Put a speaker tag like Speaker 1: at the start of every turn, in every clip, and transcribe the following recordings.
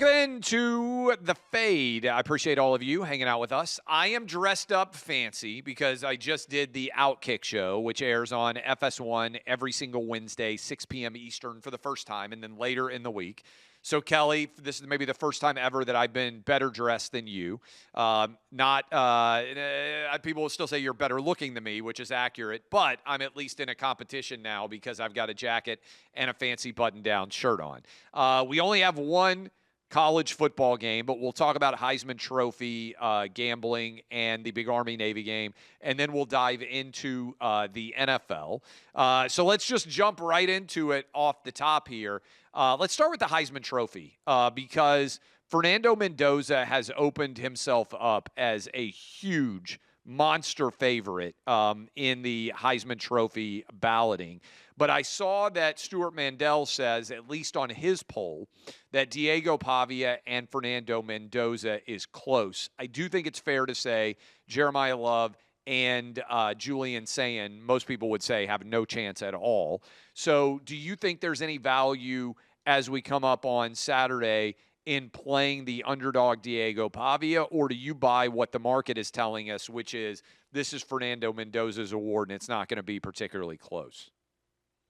Speaker 1: Welcome into the Fade. I appreciate all of you hanging out with us. I am dressed up fancy because I just did the OutKick show, which airs on FS1 every single Wednesday, 6 p.m. Eastern for the first time, and then later in the week. So, Kelly, this is maybe the first time ever that I've been better dressed than you. People will still say you're better looking than me, which is accurate, but I'm at least in a competition now because I've got a jacket and a fancy button-down shirt on. We only have one college football game, but we'll talk about Heisman Trophy gambling and the big Army-Navy game, and then we'll dive into the NFL. So let's just jump right into it off the top here. Let's start with the Heisman Trophy because Fernando Mendoza has opened himself up as a huge monster favorite in the Heisman Trophy balloting. But I saw that Stewart Mandel says, at least on his poll, that Diego Pavia and Fernando Mendoza is close. I do think it's fair to say Jeremiah Love and Julian Sayin, most people would say, have no chance at all. So do you think there's any value as we come up on Saturday in playing the underdog Diego Pavia, or do you buy what the market is telling us, which is this is Fernando Mendoza's award and it's not going to be particularly close?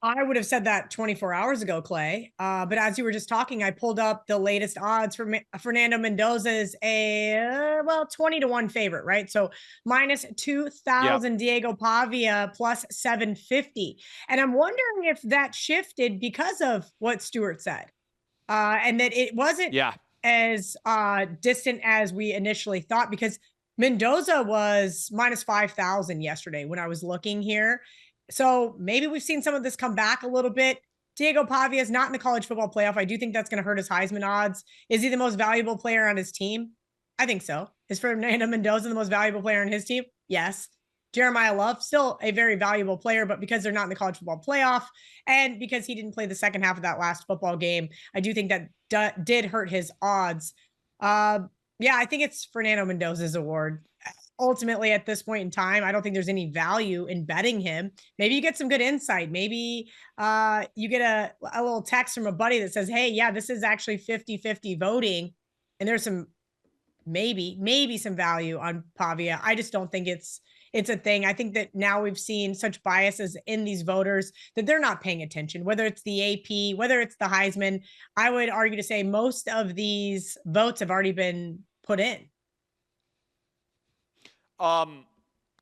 Speaker 2: I would have said that 24 hours ago, Clay. But as you were just talking, I pulled up the latest odds for Fernando Mendoza is a 20-1 favorite, right? So minus 2,000 Diego Pavia plus 750. And I'm wondering if that shifted because of what Stewart said. And that it wasn't as distant as we initially thought, because Mendoza was minus 5,000 yesterday when I was looking here. So maybe we've seen some of this come back a little bit. Diego Pavia is not in the college football playoff. I do think that's going to hurt his Heisman odds. Is he the most valuable player on his team? I think so. Is Fernando Mendoza the most valuable player on his team? Yes. Jeremiah Love, still a very valuable player, but because they're not in the college football playoff and because he didn't play the second half of that last football game, I do think that did hurt his odds. I think it's Fernando Mendoza's award. Ultimately, at this point in time, I don't think there's any value in betting him. Maybe you get some good insight. Maybe you get a little text from a buddy that says, hey, yeah, this is actually 50-50 voting. And there's some maybe some value on Pavia. I just don't think it's a thing. I think that now we've seen such biases in these voters that they're not paying attention, whether it's the AP, whether it's the Heisman. I would argue to say most of these votes have already been put in.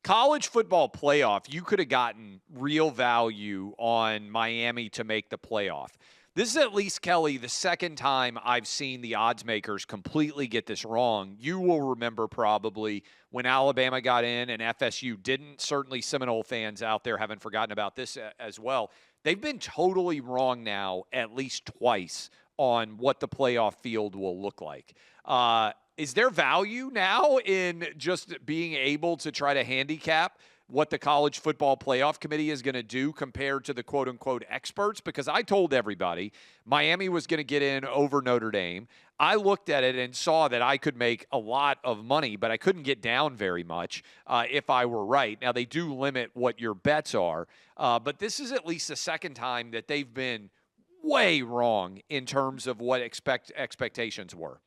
Speaker 1: College football playoff, you could have gotten real value on Miami to make the playoff. This is at least, Kelly, the second time I've seen the odds makers completely get this wrong. You will remember probably when Alabama got in and FSU didn't. Certainly Seminole fans out there haven't forgotten about this as well. They've been totally wrong now at least twice on what the playoff field will look like. Is there value now in just being able to try to handicap what the college football playoff committee is going to do compared to the quote-unquote experts? Because I told everybody Miami was going to get in over Notre Dame. I looked at it and saw that I could make a lot of money, but I couldn't get down very much if I were right. Now, they do limit what your bets are, but this is at least the second time that they've been way wrong in terms of what expectations were.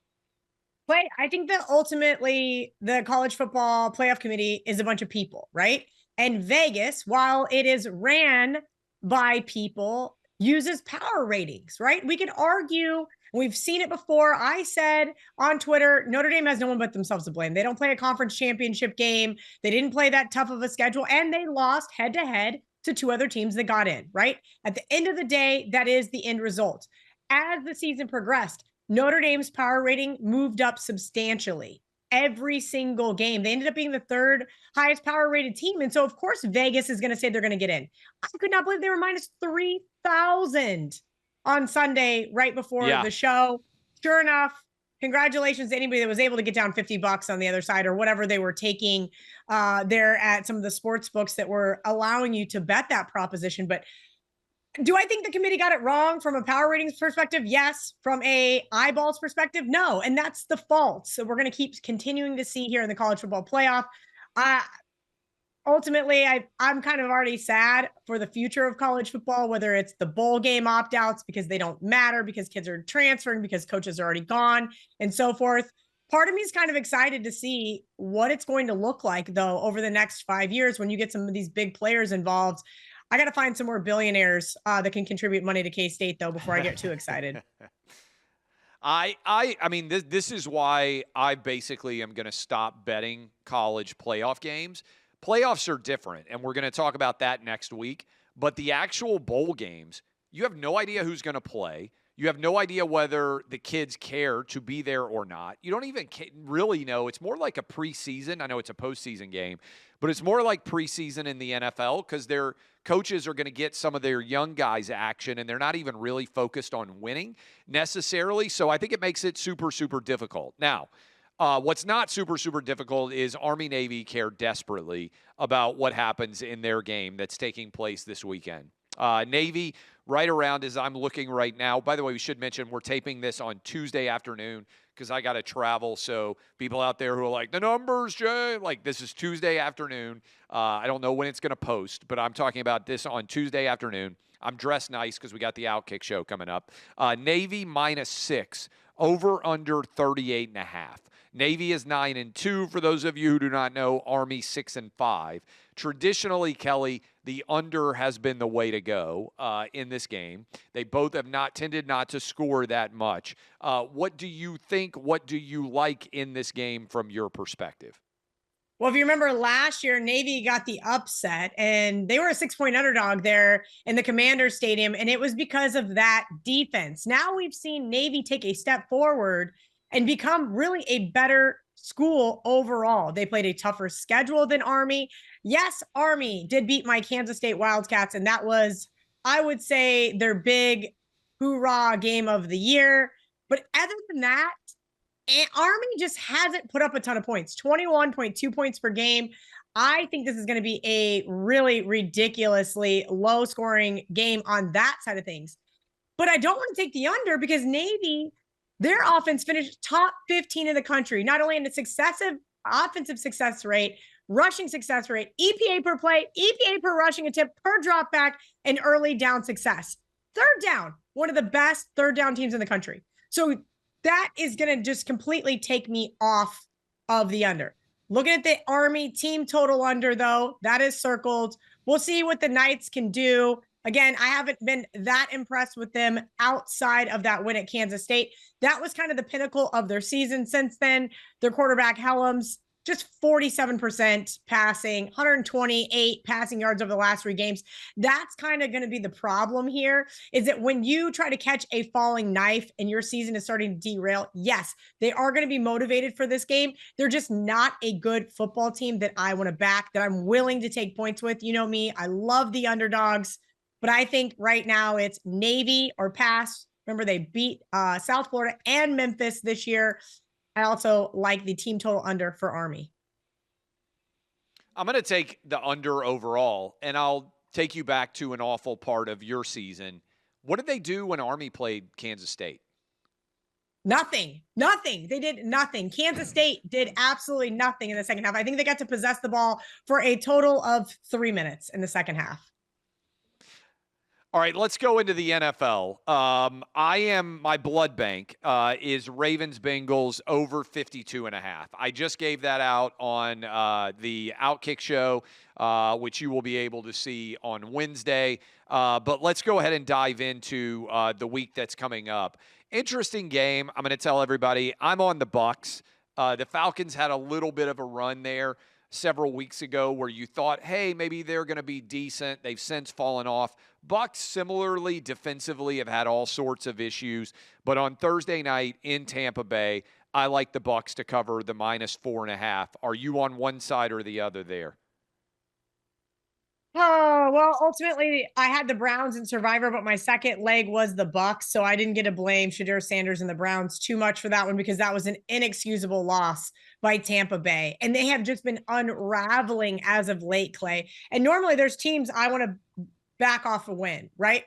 Speaker 2: But I think that ultimately the college football playoff committee is a bunch of people, right? And Vegas, while it is ran by people, uses power ratings, right? We could argue, we've seen it before. I said on Twitter, Notre Dame has no one but themselves to blame. They don't play a conference championship game. They didn't play that tough of a schedule, and they lost head to head to two other teams that got in, right? At the end of the day, that is the end result. As the season progressed, Notre Dame's power rating moved up substantially every single game. They ended up being the third highest power rated team. And so, of course, Vegas is going to say they're going to get in. I could not believe they were minus 3,000 on Sunday right before the show. Sure enough, congratulations to anybody that was able to get down $50 on the other side or whatever they were taking there at some of the sports books that were allowing you to bet that proposition. But do I think the committee got it wrong from a power ratings perspective? Yes. From a eyeballs perspective? No. And that's the fault. So we're going to keep continuing to see here in the college football playoff. ultimately, I'm kind of already sad for the future of college football, whether it's the bowl game opt-outs because they don't matter, because kids are transferring, because coaches are already gone, and so forth. Part of me is kind of excited to see what it's going to look like, though, over the next 5 years when you get some of these big players involved. I got to find some more billionaires that can contribute money to K-State, though, before I get too excited.
Speaker 1: I mean, this is why I basically am going to stop betting college playoff games. Playoffs are different, and we're going to talk about that next week. But the actual bowl games, you have no idea who's going to play. You have no idea whether the kids care to be there or not. You don't even really know. It's more like a preseason. I know it's a postseason game, but it's more like preseason in the NFL because their coaches are going to get some of their young guys action, and they're not even really focused on winning necessarily. So I think it makes it super, super difficult. Now, what's not super, super difficult is Army-Navy care desperately about what happens in their game that's taking place this weekend. Navy, right around as I'm looking right now. By the way, we should mention we're taping this on Tuesday afternoon because I got to travel. So people out there who are like, the numbers, Jay, like this is Tuesday afternoon. I don't know when it's going to post, but I'm talking about this on Tuesday afternoon. I'm dressed nice because we got the OutKick show coming up. Navy -6, over under 38.5. Navy is 9-2 for those of you who do not know. Army 6-5. Traditionally, Kelly, the under has been the way to go in this game. They both have tended not to score that much. What do you think? What do you like in this game from your perspective?
Speaker 2: Well, if you remember last year, Navy got the upset and they were a 6-point underdog there in the Commander Stadium. And it was because of that defense. Now we've seen Navy take a step forward and become really a better school overall. They played a tougher schedule than Army. Yes, Army did beat my Kansas State Wildcats. And that was, I would say, their big hoorah game of the year. But other than that, and Army just hasn't put up a ton of points, 21.2 points per game. I think this is going to be a really ridiculously low scoring game on that side of things. But I don't want to take the under because Navy, their offense finished top 15 in the country, not only in the successive offensive success rate, rushing success rate, EPA per play, EPA per rushing attempt, per drop back, and early down success. Third down, one of the best third down teams in the country. So that is going to just completely take me off of the under. Looking at the Army team total under, though, that is circled. We'll see what the Knights can do. Again, I haven't been that impressed with them outside of that win at Kansas State. That was kind of the pinnacle of their season since then. Their quarterback, Helms, just 47% passing, 128 passing yards over the last 3 games. That's kind of going to be the problem here, is that when you try to catch a falling knife and your season is starting to derail, yes, they are going to be motivated for this game. They're just not a good football team that I want to back, that I'm willing to take points with. You know me, I love the underdogs, but I think right now it's Navy or pass. Remember, they beat South Florida and Memphis this year. I also like the team total under for Army.
Speaker 1: I'm going to take the under overall, and I'll take you back to an awful part of your season. What did they do when Army played Kansas State?
Speaker 2: Nothing. They did nothing. Kansas State did absolutely nothing in the second half. I think they got to possess the ball for a total of 3 minutes in the second half.
Speaker 1: All right, let's go into the NFL. My blood bank is Ravens Bengals over 52.5. I just gave that out on the OutKick show, which you will be able to see on Wednesday. But let's go ahead and dive into the week that's coming up. Interesting game. I'm going to tell everybody I'm on the Bucs. The Falcons had a little bit of a run there several weeks ago where you thought, hey, maybe they're going to be decent. They've since fallen off. Bucs similarly defensively have had all sorts of issues, but on Thursday night in Tampa Bay, I like the Bucs to cover the -4.5. Are you on one side or the other there?
Speaker 2: Oh, well, ultimately I had the Browns in Survivor, but my second leg was the Bucs, so I didn't get to blame Shadur Sanders and the Browns too much for that one because that was an inexcusable loss by Tampa Bay. And they have just been unraveling as of late, Clay. And normally there's teams I want to back off a win, right?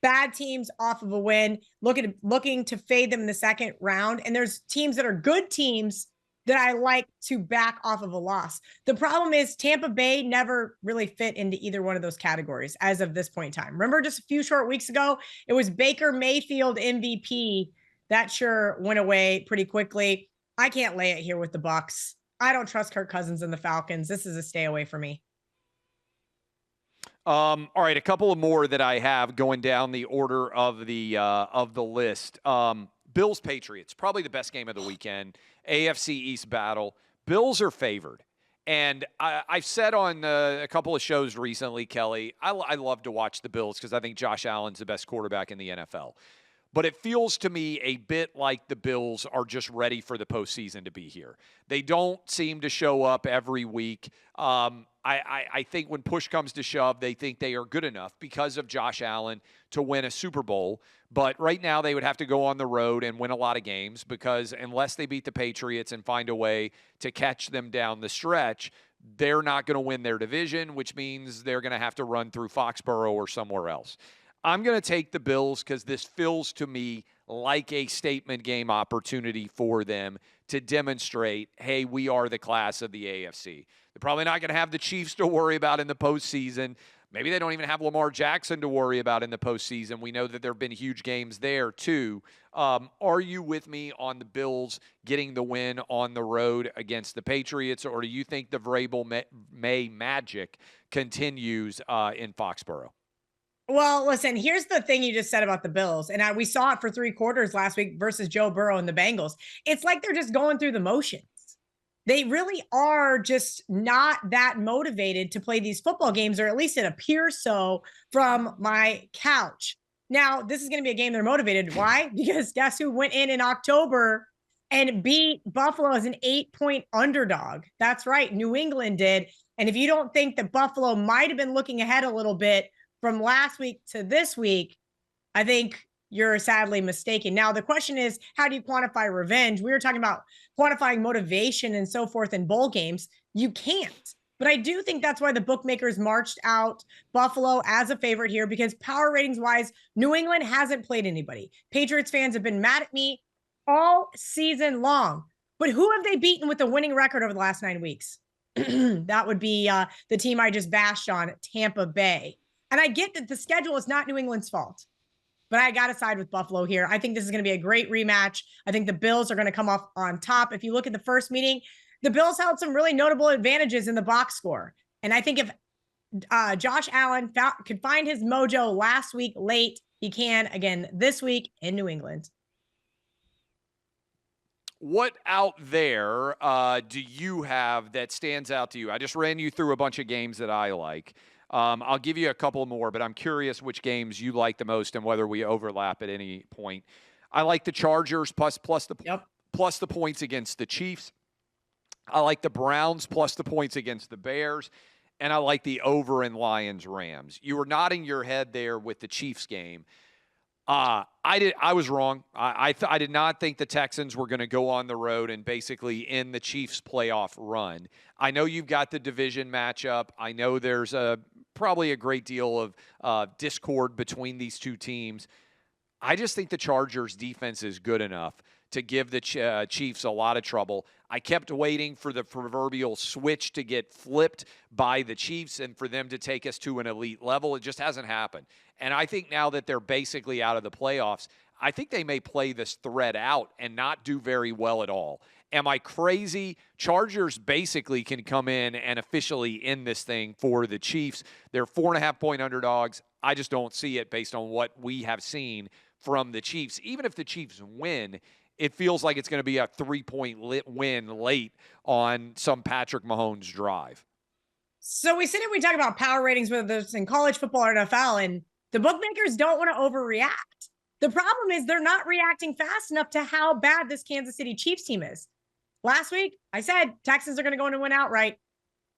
Speaker 2: Bad teams off of a win, looking to fade them in the second round. And there's teams that are good teams that I like to back off of a loss. The problem is Tampa Bay never really fit into either one of those categories as of this point in time. Remember just a few short weeks ago, it was Baker Mayfield MVP. That sure went away pretty quickly. I can't lay it here with the Bucs. I don't trust Kirk Cousins and the Falcons. This is a stay away for me.
Speaker 1: All right, a couple of more that I have going down the order of the list. Bills Patriots, probably the best game of the weekend. AFC East battle. Bills are favored, and I've said on a couple of shows recently, Kelly, I love to watch the Bills because I think Josh Allen's the best quarterback in the NFL. But it feels to me a bit like the Bills are just ready for the postseason to be here. They don't seem to show up every week. I think when push comes to shove, they think they are good enough because of Josh Allen to win a Super Bowl. But right now, they would have to go on the road and win a lot of games because unless they beat the Patriots and find a way to catch them down the stretch, they're not going to win their division, which means they're going to have to run through Foxborough or somewhere else. I'm going to take the Bills because this feels to me like a statement game opportunity for them to demonstrate, hey, we are the class of the AFC. They're probably not going to have the Chiefs to worry about in the postseason. Maybe they don't even have Lamar Jackson to worry about in the postseason. We know that there have been huge games there, too. Are you with me on the Bills getting the win on the road against the Patriots, or do you think the Vrabel May magic continues in Foxborough?
Speaker 2: Well, listen, here's the thing you just said about the Bills. And we saw it for 3 quarters last week versus Joe Burrow and the Bengals. It's like they're just going through the motions. They really are just not that motivated to play these football games, or at least it appears so from my couch. Now, this is going to be a game they're motivated. Why? Because guess who went in October and beat Buffalo as an 8-point underdog? That's right. New England did. And if you don't think that Buffalo might have been looking ahead a little bit from last week to this week, I think you're sadly mistaken. Now, the question is, how do you quantify revenge? We were talking about quantifying motivation and so forth in bowl games. You can't. But I do think that's why the bookmakers marched out Buffalo as a favorite here, because power ratings wise, New England hasn't played anybody. Patriots fans have been mad at me all season long. But who have they beaten with a winning record over the last 9 weeks? That would be the team I just bashed on, Tampa Bay. And I get that the schedule is not New England's fault, but I got to side with Buffalo here. I think this is going to be a great rematch. I think the Bills are going to come off on top. If you look at the first meeting, the Bills held some really notable advantages in the box score. And I think if Josh Allen could find his mojo last week late, he can again this week in New England.
Speaker 1: What out there do you have that stands out to you? I just ran you through a bunch of games that I like. I'll give you a couple more, but I'm curious which games you like the most and whether we overlap at any point. I like the Chargers plus the points against the Chiefs. I like the Browns plus the points against the Bears. And I like the over in Lions-Rams. You were nodding your head there with the Chiefs game. I was wrong. I did not think the Texans were going to go on the road and basically end the Chiefs' playoff run. I know you've got the division matchup. I know there's probably a great deal of discord between these two teams. I just think the Chargers' defense is good enough to give the Chiefs a lot of trouble. I kept waiting for the proverbial switch to get flipped by the Chiefs and for them to take us to an elite level. It just hasn't happened. And I think now that they're basically out of the playoffs, I think they may play this thread out and not do very well at all. Am I crazy? Chargers basically can come in and officially end this thing for the Chiefs. They're 4.5-point underdogs. I just don't see it based on what we have seen from the Chiefs. Even if the Chiefs win, it feels like it's going to be a 3-point win late on some Patrick Mahomes drive.
Speaker 2: So we sit and we talk about power ratings, whether it's in college football or NFL, and the bookmakers don't want to overreact. The problem is they're not reacting fast enough to how bad this Kansas City Chiefs team is. Last week, I said Texans are going to go in and win outright.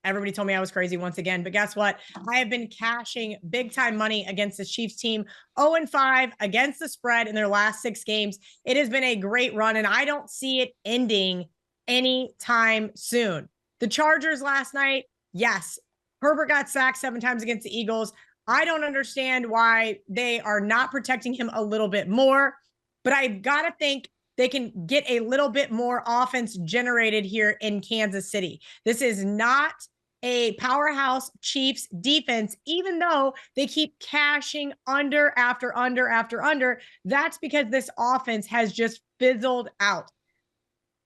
Speaker 2: Everybody told me I was crazy once again, but guess what? I have been cashing big time money against this Chiefs team, 0-5 against the spread in their last 6 games. It has been a great run, and I don't see it ending anytime soon. The Chargers last night, yes, Herbert got sacked 7 times against the Eagles. I don't understand why they are not protecting him a little bit more, but I've got to think they can get a little bit more offense generated here in Kansas City. This is not a powerhouse Chiefs defense, even though they keep cashing under after under after under. That's because this offense has just fizzled out.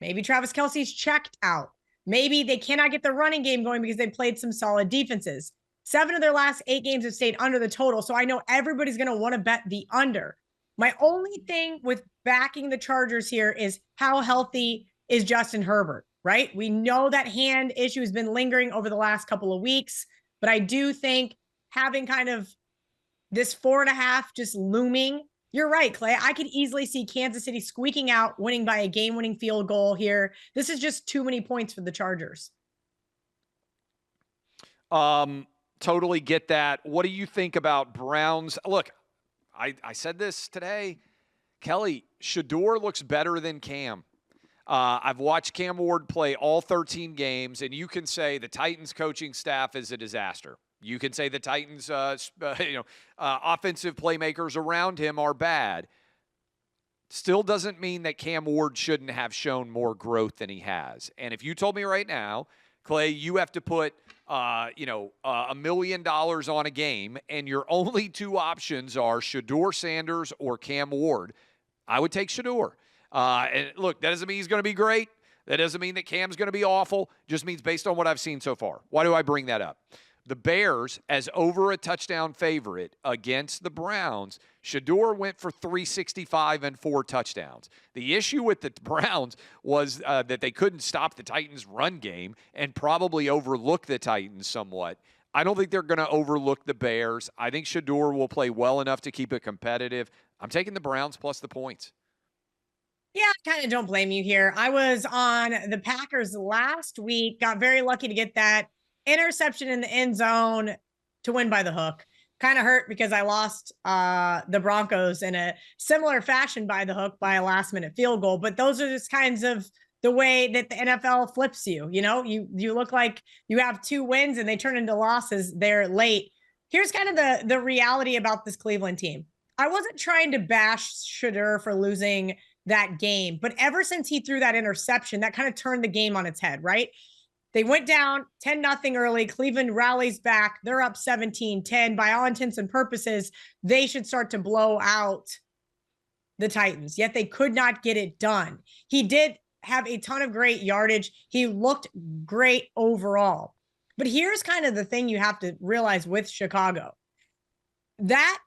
Speaker 2: Maybe Travis Kelce's checked out. Maybe they cannot get the running game going because they played some solid defenses. 7 of their last 8 games have stayed under the total. So I know everybody's going to want to bet the under. My only thing with backing the Chargers here is how healthy is Justin Herbert, right? We know that hand issue has been lingering over the last couple of weeks, but I do think having kind of this 4.5 just looming, you're right, Clay. I could easily see Kansas City squeaking out, winning by a game-winning field goal here. This is just too many points for the Chargers.
Speaker 1: Totally get that. What do you think about Browns? Look, I said this today. Kelly, Shador looks better than Cam. I've watched Cam Ward play all 13 games, and you can say the Titans coaching staff is a disaster. You can say the Titans, offensive playmakers around him are bad. Still doesn't mean that Cam Ward shouldn't have shown more growth than he has. And if you told me right now, Clay, you have to put, $1 million on a game, and your only 2 options are Shador Sanders or Cam Ward, I would take Shador. And look, that doesn't mean he's going to be great. That doesn't mean that Cam's going to be awful. Just means based on what I've seen so far. Why do I bring that up? The Bears, as over a touchdown favorite against the Browns, Shador went for 365 and 4 touchdowns. The issue with the Browns was that they couldn't stop the Titans' run game and probably overlook the Titans somewhat. I don't think they're going to overlook the Bears. I think Shador will play well enough to keep it competitive. I'm taking the Browns plus the points.
Speaker 2: Yeah, I kind of don't blame you here. I was on the Packers last week, got very lucky to get that interception in the end zone to win by the hook. Kind of hurt because I lost the Broncos in a similar fashion by the hook by a last minute field goal. But those are just kinds of the way that the NFL flips you. You know, you look like you have 2 wins and they turn into losses there late. Here's kind of the reality about this Cleveland team. I wasn't trying to bash Shador for losing that game, but ever since he threw that interception, that kind of turned the game on its head, right? They went down 10-0 early. Cleveland rallies back. They're up 17-10. By all intents and purposes, they should start to blow out the Titans, yet they could not get it done. He did have a ton of great yardage. He looked great overall. But here's kind of the thing you have to realize with Chicago. That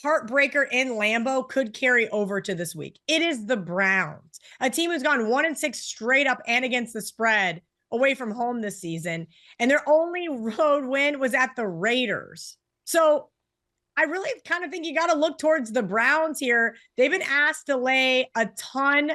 Speaker 2: heartbreaker in Lambeau could carry over to this week. It is the Browns, a team who's gone 1-6 straight up and against the spread away from home this season. And their only road win was at the Raiders. So I really kind of think you got to look towards the Browns here. They've been asked to lay a ton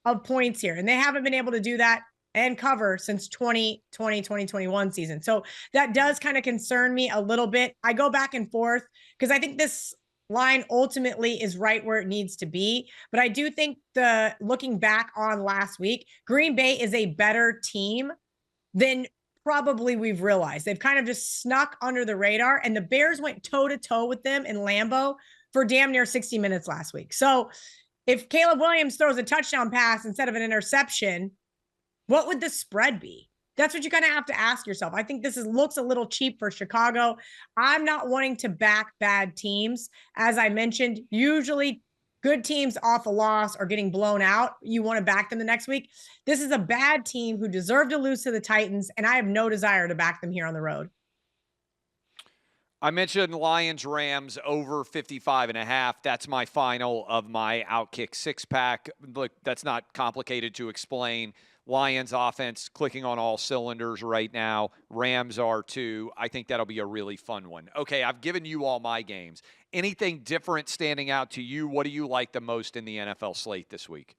Speaker 2: of points here, and they haven't been able to do that and cover since 2020-2021 season. So that does kind of concern me a little bit. I go back and forth because I think this line ultimately is right where it needs to be. But I do think looking back on last week, Green Bay is a better team than probably we've realized. They've kind of just snuck under the radar, and the Bears went toe to toe with them in Lambeau for damn near 60 minutes last week. So if Caleb Williams throws a touchdown pass instead of an interception, what would the spread be? That's what you kind of have to ask yourself. I think this looks a little cheap for Chicago. I'm not wanting to back bad teams. As I mentioned, usually good teams off a loss or getting blown out, you want to back them the next week. This is a bad team who deserved to lose to the Titans, and I have no desire to back them here on the road.
Speaker 1: I mentioned Lions-Rams over 55.5. That's my final of my OutKick 6-pack. Look, that's not complicated to explain. Lions offense clicking on all cylinders right now. Rams are too. I think that'll be a really fun one. Okay, I've given you all my games. Anything different standing out to you? What do you like the most in the NFL slate this week?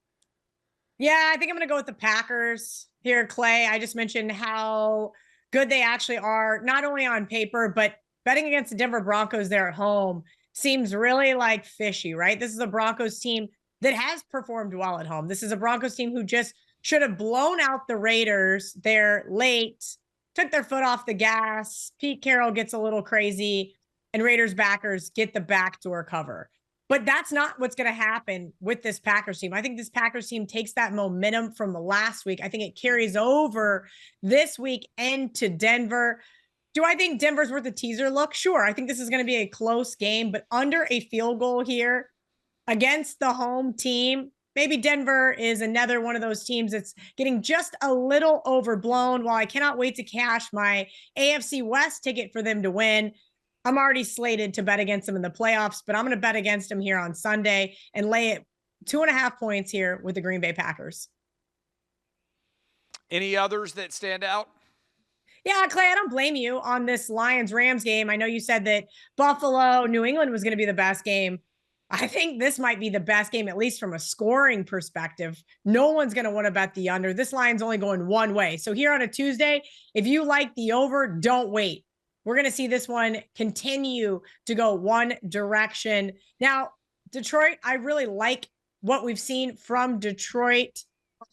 Speaker 2: Yeah, I think I'm going to go with the Packers here, Clay. I just mentioned how good they actually are, not only on paper, but betting against the Denver Broncos there at home seems really like fishy, right? This is a Broncos team that has performed well at home. This is a Broncos team who just should have blown out the Raiders. They're late, took their foot off the gas. Pete Carroll gets a little crazy, and Raiders backers get the backdoor cover. But that's not what's going to happen with this Packers team. I think this Packers team takes that momentum from the last week. I think it carries over this week into Denver. Do I think Denver's worth a teaser look? Sure. I think this is going to be a close game, but under a field goal here against the home team, maybe Denver is another one of those teams that's getting just a little overblown. While I cannot wait to cash my AFC West ticket for them to win, I'm already slated to bet against them in the playoffs, but I'm going to bet against them here on Sunday and lay it 2.5 points here with the Green Bay Packers.
Speaker 1: Any others that stand out?
Speaker 2: Yeah, Clay, I don't blame you on this Lions-Rams game. I know you said that Buffalo, New England was going to be the best game. I think this might be the best game, at least from a scoring perspective. No one's going to want to bet the under. This line's only going one way. So here on a Tuesday, if you like the over, don't wait. We're going to see this one continue to go one direction. Now, Detroit, I really like what we've seen from Detroit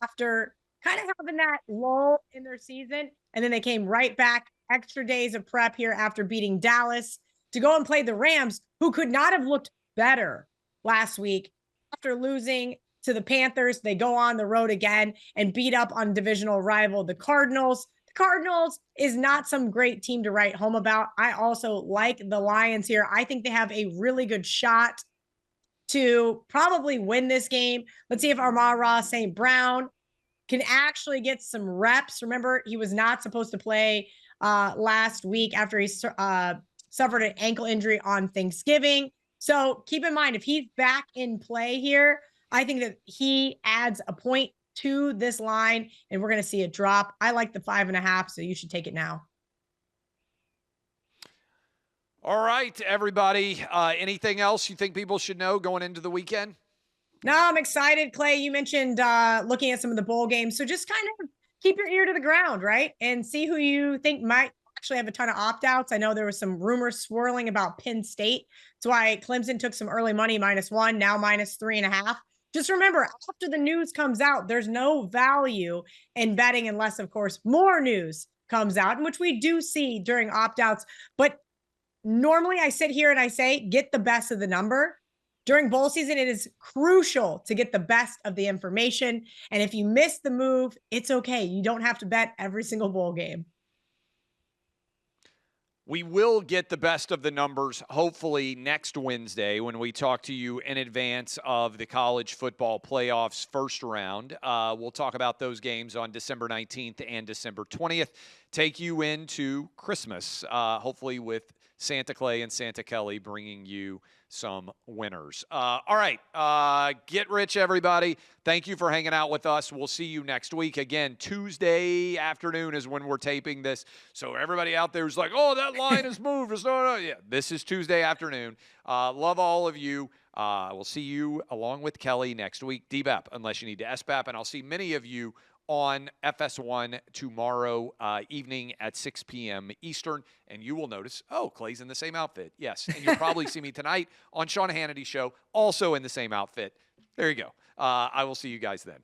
Speaker 2: after kind of having that lull in their season. And then they came right back, extra days of prep here after beating Dallas to go and play the Rams, who could not have looked better last week. After losing to the Panthers, they go on the road again and beat up on divisional rival, the Cardinals. The Cardinals is not some great team to write home about. I also like the Lions here. I think they have a really good shot to probably win this game. Let's see if Amon-Ra St. Brown can actually get some reps. Remember, he was not supposed to play last week after he suffered an ankle injury on Thanksgiving. So keep in mind, if he's back in play here, I think that he adds a point to this line, and we're going to see it drop. I like the 5.5, so you should take it now.
Speaker 1: All right, everybody. Anything else you think people should know going into the weekend?
Speaker 2: No, I'm excited, Clay. You mentioned looking at some of the bowl games. So just kind of keep your ear to the ground, right? And see who you think might actually have a ton of opt-outs. I know there was some rumors swirling about Penn State. That's why Clemson took some early money, -1, now -3.5. Just remember, after the news comes out, there's no value in betting unless, of course, more news comes out, in which we do see during opt-outs. But normally I sit here and I say, get the best of the number. During bowl season, it is crucial to get the best of the information. And if you miss the move, it's okay. You don't have to bet every single bowl game.
Speaker 1: We will get the best of the numbers, hopefully, next Wednesday when we talk to you in advance of the college football playoffs first round. We'll talk about those games on December 19th and December 20th. Take you into Christmas, hopefully with Santa Clay and Santa Kelly bringing you some winners. All right. Get rich, everybody. Thank you for hanging out with us. We'll see you next week. Again, Tuesday afternoon is when we're taping this. So everybody out there who's like, oh, that line has moved. It's not, yeah, this is Tuesday afternoon. Love all of you. We'll see you along with Kelly next week. DBAP, unless you need to SBAP. And I'll see many of you on FS1 tomorrow evening at 6 p.m. Eastern, and you will notice, oh, Clay's in the same outfit. Yes, and you'll probably see me tonight on Sean Hannity's show, also in the same outfit. There you go. I will see you guys then.